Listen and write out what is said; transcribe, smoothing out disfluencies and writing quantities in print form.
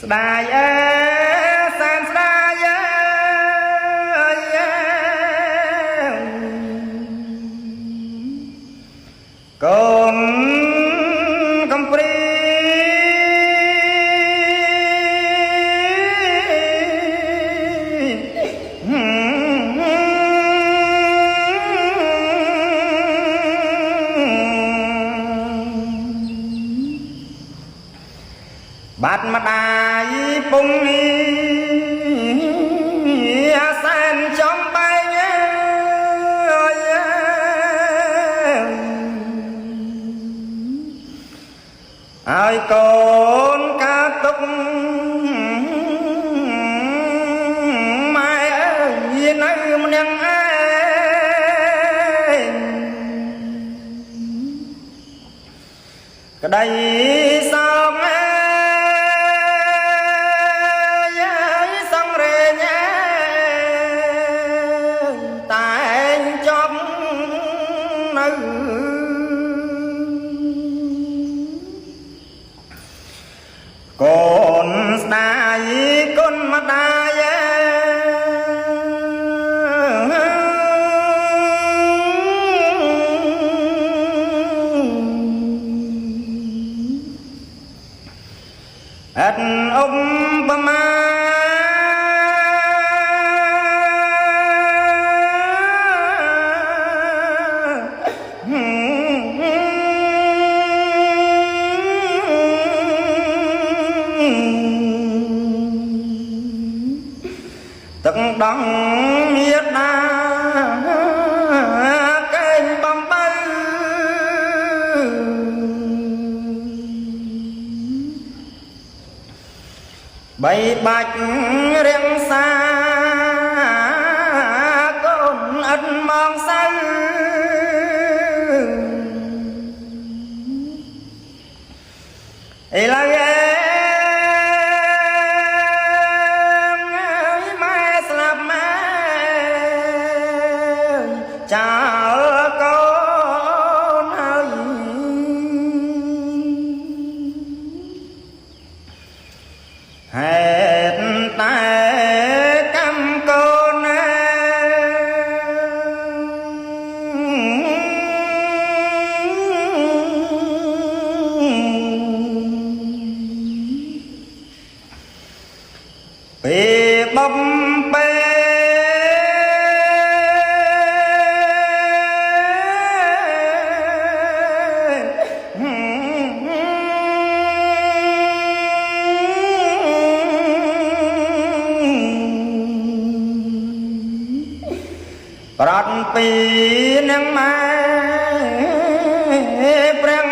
ស្ដាយអើសែនស្ដាយអើយកូនកំព្រីបាត់ម្ដាយពុំសែនចំបែងហើយកូនកាទុកម៉ែអើយនៅម្នាក់ឯងក្តីសោកកូនស្ដាយកូនម្ដាយអត់ឧបមាទឹកដងញាតាកេងបំបើបីបាច់រៀងសាកូនអត់មកសៅឥឡូវចោលកូនហើយហេតុតែកម្មកូនពេលបំពេប្រត់ពីនឹងម៉ែព្រះ